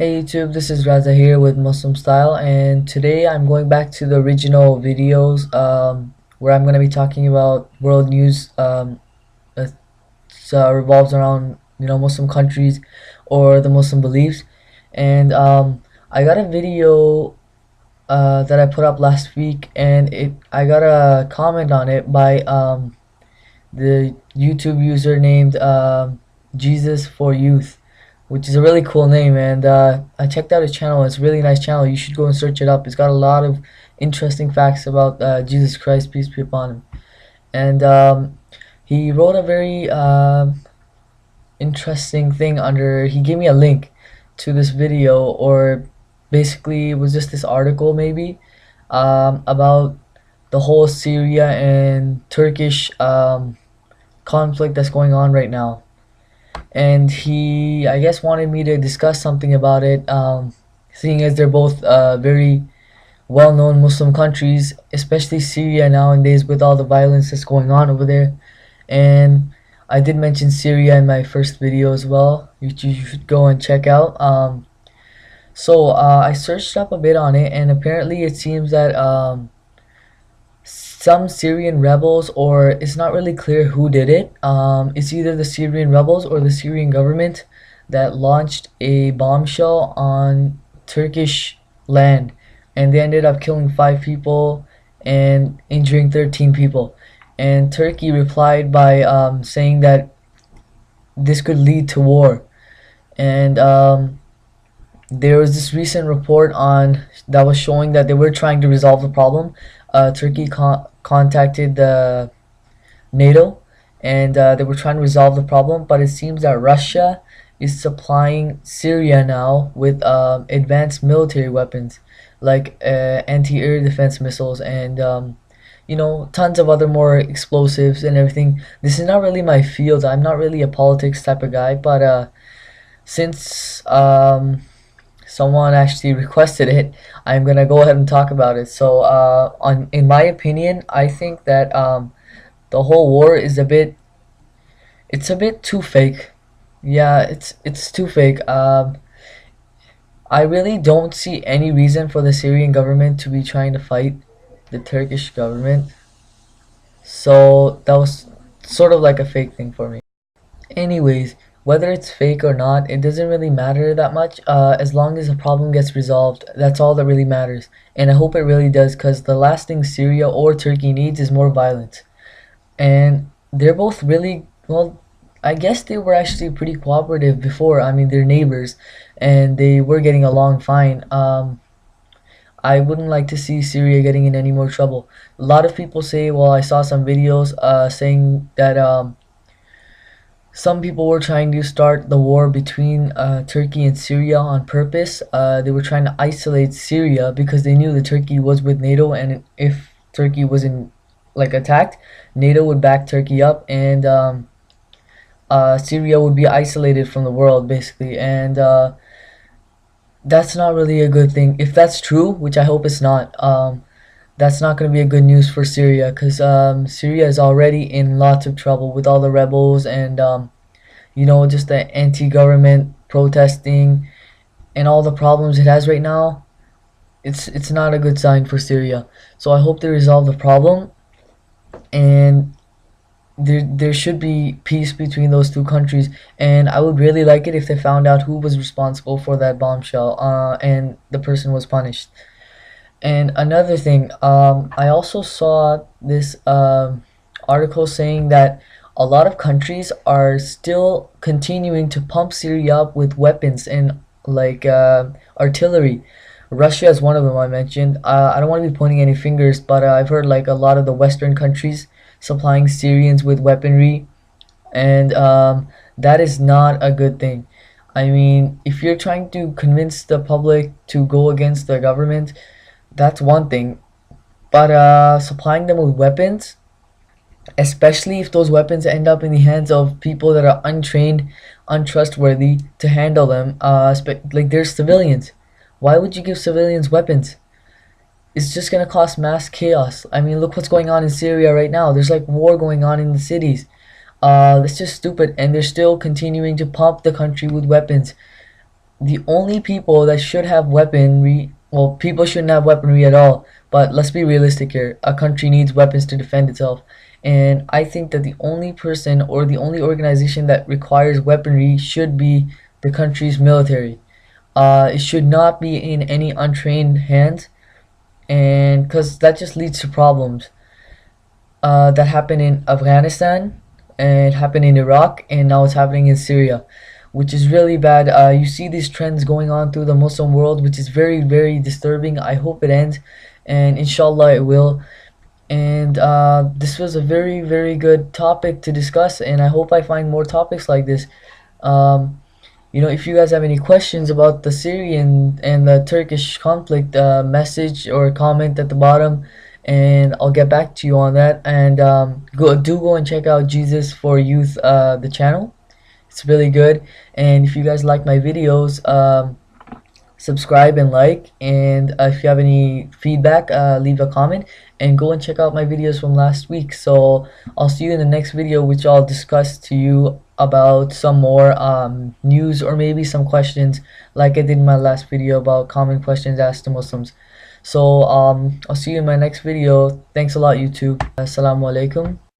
Hey YouTube, this is Raza here with Muslim Style, and today I'm going back to the original videos where I'm going to be talking about world news. It revolves around Muslim countries or the Muslim beliefs, and I got a video that I put up last week, and I got a comment on it by the YouTube user named Jesus for Youth, which is a really cool name. And I checked out his channel. It's a really nice channel. You should go and search it up. It's got a lot of interesting facts about Jesus Christ, peace be upon him. And he wrote a very interesting thing under. He gave me a link to this video, or basically it was just this article maybe about the whole Syria and Turkish conflict that's going on right now. And he, I guess, wanted me to discuss something about it, seeing as they're both very well-known Muslim countries, especially Syria nowadays with all the violence that's going on over there. And I did mention Syria in my first video as well, which you should go and check out. I searched up a bit on it, and apparently it seems that some Syrian rebels, or it's not really clear who did it. It's either the Syrian rebels or the Syrian government that launched a bombshell on Turkish land, and they ended up killing 5 people and injuring 13 people. And Turkey replied by saying that this could lead to war. And there was this recent report on that was showing that they were trying to resolve the problem. Turkey contacted the NATO, and they were trying to resolve the problem, but it seems that Russia is supplying Syria now with advanced military weapons like anti-air defense missiles and tons of other more explosives and everything. This is not really my field. I'm not really a politics type of guy, but since someone actually requested it, I'm gonna go ahead and talk about it. So, in my opinion, I think that the whole war is it's a bit too fake. Yeah, it's too fake. I really don't see any reason for the Syrian government to be trying to fight the Turkish government. So that was sort of like a fake thing for me. Anyways, whether it's fake or not, it doesn't really matter that much. As long as the problem gets resolved, that's all that really matters. And I hope it really does, because the last thing Syria or Turkey needs is more violence. And they're both really, well, I guess they were actually pretty cooperative before. I mean, they're neighbors, and they were getting along fine. I wouldn't like to see Syria getting in any more trouble. A lot of people say, well, I saw some videos saying that some people were trying to start the war between Turkey and Syria on purpose. They were trying to isolate Syria because they knew that Turkey was with NATO, and if Turkey was in attacked, NATO would back Turkey up, and Syria would be isolated from the world basically. And that's not really a good thing. If that's true, which I hope it's not, that's not going to be a good news for Syria, because Syria is already in lots of trouble with all the rebels and just the anti-government protesting and all the problems it has right now. It's not a good sign for Syria. So I hope they resolve the problem, and there should be peace between those two countries. And I would really like it if they found out who was responsible for that bombshell, and the person was punished. And another thing, I also saw this article saying that a lot of countries are still continuing to pump Syria up with weapons and artillery. Russia is one of them I mentioned. I don't want to be pointing any fingers, but I've heard a lot of the Western countries supplying Syrians with weaponry, and that is not a good thing. I mean, if you're trying to convince the public to go against the government, that's one thing, but supplying them with weapons, especially if those weapons end up in the hands of people that are untrained, untrustworthy to handle them, they're civilians. Why would you give civilians weapons? It's just gonna cause mass chaos. I mean, look what's going on in Syria right now. There's war going on in the cities. It's just stupid, and they're still continuing to pump the country with weapons. the only people that should have weaponry, well, people shouldn't have weaponry at all, but let's be realistic here. A country needs weapons to defend itself. And I think that the only person or the only organization that requires weaponry should be the country's military. It should not be in any untrained hands, and because that just leads to problems that happened in Afghanistan and happened in Iraq, and now it's happening in Syria, which is really bad. You see these trends going on through the Muslim world, which is very, very disturbing. I hope it ends, and inshallah it will. And this was a very, very good topic to discuss, and I hope I find more topics like this. Um, if you guys have any questions about the Syrian and the Turkish conflict, message or comment at the bottom, and I'll get back to you on that. And go and check out Jesus for Youth, the channel. It's really good. And if you guys like my videos, subscribe and like. And if you have any feedback, leave a comment. And go and check out my videos from last week. So I'll see you in the next video, which I'll discuss to you about some more news or maybe some questions like I did in my last video about common questions asked to Muslims. So I'll see you in my next video. Thanks a lot, YouTube. Assalamu alaikum.